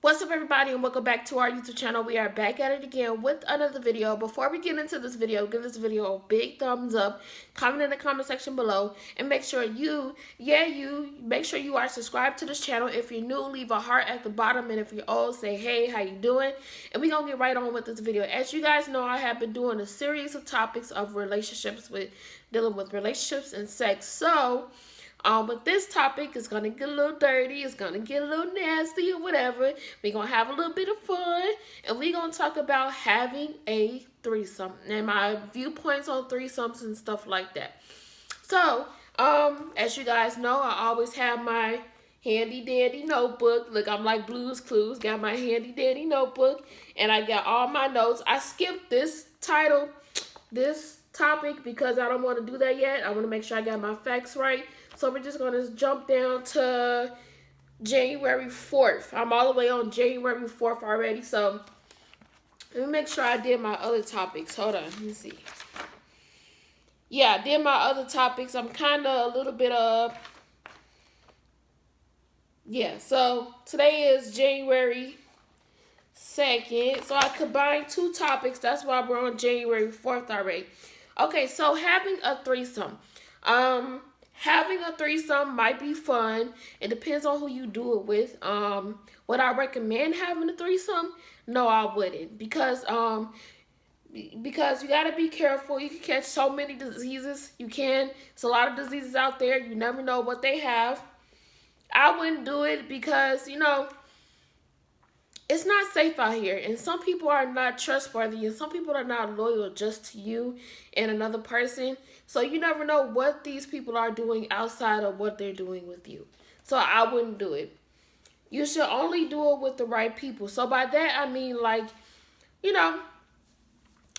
What's up, everybody, and welcome back to our YouTube channel. We are back at it again with another video. Before we get into this video, give this video a big thumbs up, comment in the comment section below, and make sure you are subscribed to this channel. If you're new, leave a heart at the bottom, and if you're old, say hey, how you doing? And we're gonna get right on with this video. As you guys know, I have been doing a series of topics of dealing with relationships and sex. So with this topic, it's going to get a little dirty, it's going to get a little nasty or whatever. We're going to have a little bit of fun, and we're going to talk about having a threesome and my viewpoints on threesomes and stuff like that. So, as you guys know, I always have my handy dandy notebook. Look, I'm like Blue's Clues, got my handy dandy notebook, and I got all my notes. I skipped this topic, because I don't want to do that yet. I want to make sure I got my facts right. So we're just going to jump down to January 4th. I'm all the way on January 4th already. So let me make sure I did my other topics. Hold on. Let me see. Yeah, I did my other topics. I'm kind of a little bit of... Yeah, so today is January 2nd. So I combined two topics. That's why we're on January 4th already. Okay, so having a threesome. Having a threesome might be fun. It depends on who you do it with. Would I recommend having a threesome? No, I wouldn't. Because you got to be careful. You can catch so many diseases. You can. It's a lot of diseases out there. You never know what they have. I wouldn't do it because, it's not safe out here, and some people are not trustworthy, and some people are not loyal just to you and another person. So you never know what these people are doing outside of what they're doing with you. So I wouldn't do it. You should only do it with the right people. So by that, I mean,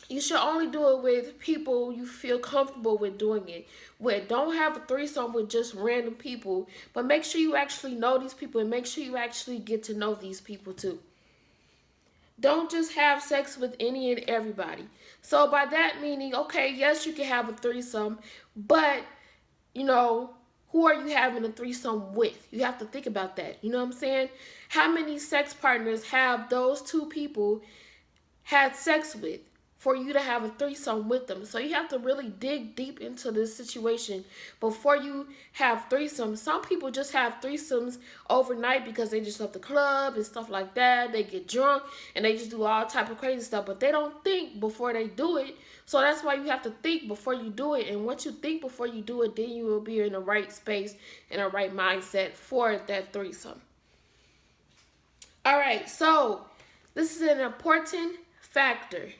you should only do it with people you feel comfortable with doing it with. Don't have a threesome with just random people, but make sure you actually know these people, and make sure you actually get to know these people too. Don't just have sex with any and everybody. So by that meaning, okay, yes, you can have a threesome, but, who are you having a threesome with? You have to think about that. You know what I'm saying? How many sex partners have those two people had sex with for you to have a threesome with them? So you have to really dig deep into this situation before you have threesomes. Some people just have threesomes overnight because they just left the club and stuff like that. They get drunk and they just do all type of crazy stuff, but they don't think before they do it. So that's why you have to think before you do it. And once you think before you do it, then you will be in the right space and a right mindset for that threesome. All right, so this is an important factor.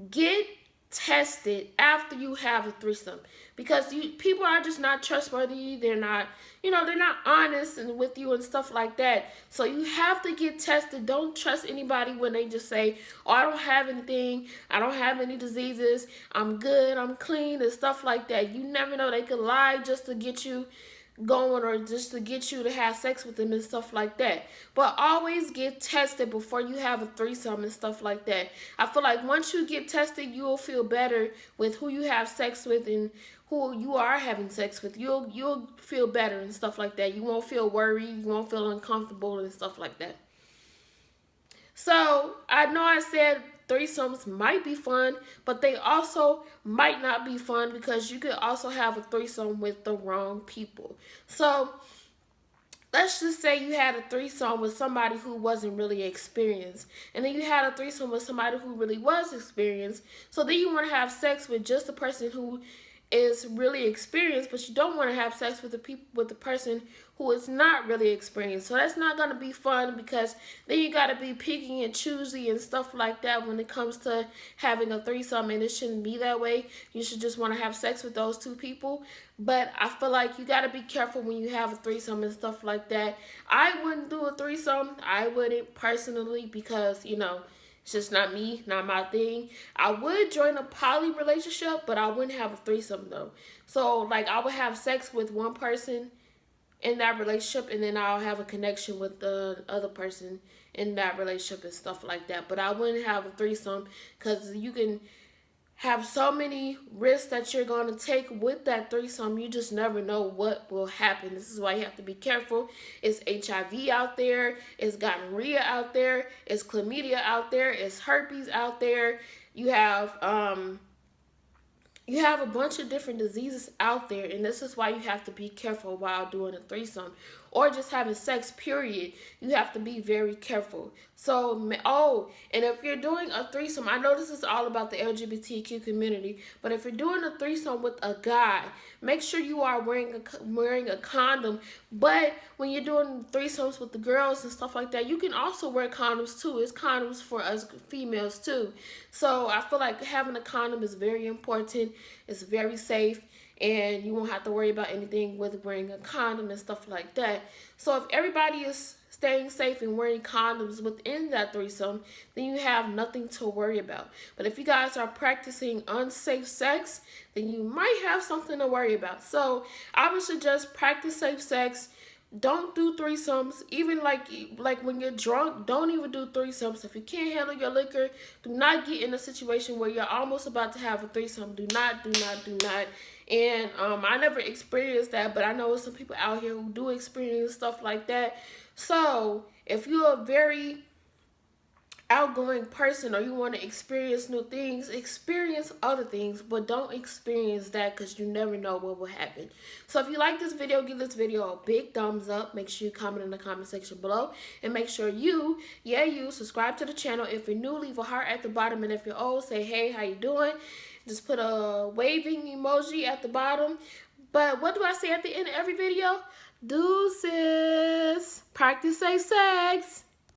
Get tested after you have a threesome, because people are just not trustworthy. They're not, they're not honest with you and stuff like that. So you have to get tested. Don't trust anybody when they just say, oh, I don't have anything. I don't have any diseases. I'm good. I'm clean and stuff like that. You never know. They could lie just to get you going, or just to get you to have sex with them and stuff like that. But always get tested before you have a threesome and stuff like that. I feel like once you get tested, you'll feel better with who you have sex with and who you are having sex with. You'll feel better and stuff like that. You won't feel worried. You won't feel uncomfortable and stuff like that. So I know I said threesomes might be fun, but they also might not be fun, because you could also have a threesome with the wrong people. So let's just say you had a threesome with somebody who wasn't really experienced, and then you had a threesome with somebody who really was experienced. So then you want to have sex with just the person who is really experienced, but you don't want to have sex with the person who is not really experienced. So that's not going to be fun, because then you got to be picky and choosy and stuff like that when it comes to having a threesome, and it shouldn't be that way. You should just want to have sex with those two people. But I feel like you got to be careful when you have a threesome and stuff like that. I wouldn't do a threesome. I wouldn't personally, because, it's just not me, not my thing. I would join a poly relationship, but I wouldn't have a threesome though. So I would have sex with one person in that relationship, and then I'll have a connection with the other person in that relationship and stuff like that. But I wouldn't have a threesome, because you can have so many risks that you're going to take with that threesome. You just never know what will happen. This is why you have to be careful. It's HIV out there, it's gonorrhea out there, it's chlamydia out there, it's herpes out there. You have a bunch of different diseases out there, and this is why you have to be careful while doing a threesome or just having sex, period. You have to be very careful. So, and if you're doing a threesome, I know this is all about the LGBTQ community, but if you're doing a threesome with a guy, make sure you are wearing a condom. But when you're doing threesomes with the girls and stuff like that, you can also wear condoms too. It's condoms for us females too. So I feel like having a condom is very important. It's very safe, and you won't have to worry about anything with wearing a condom and stuff like that. So if everybody is staying safe and wearing condoms within that threesome, then you have nothing to worry about. But if you guys are practicing unsafe sex, then you might have something to worry about. So I would suggest practice safe sex. Don't do threesomes. Even like when you're drunk, don't even do threesomes. If you can't handle your liquor, do not get in a situation where you're almost about to have a threesome. Do not, do not, do not. And I never experienced that, but I know some people out here who do experience stuff like that. So if you're a very outgoing person or you want to experience new things, experience other things, but don't experience that, because you never know what will happen. So if you like this video, give this video a big thumbs up. Make sure you comment in the comment section below, and make sure you subscribe to the channel. If you're new, leave a heart at the bottom, and if you're old, say hey, how you doing? Just put a waving emoji at the bottom. But what do I say at the end of every video? Deuces. Practice safe sex.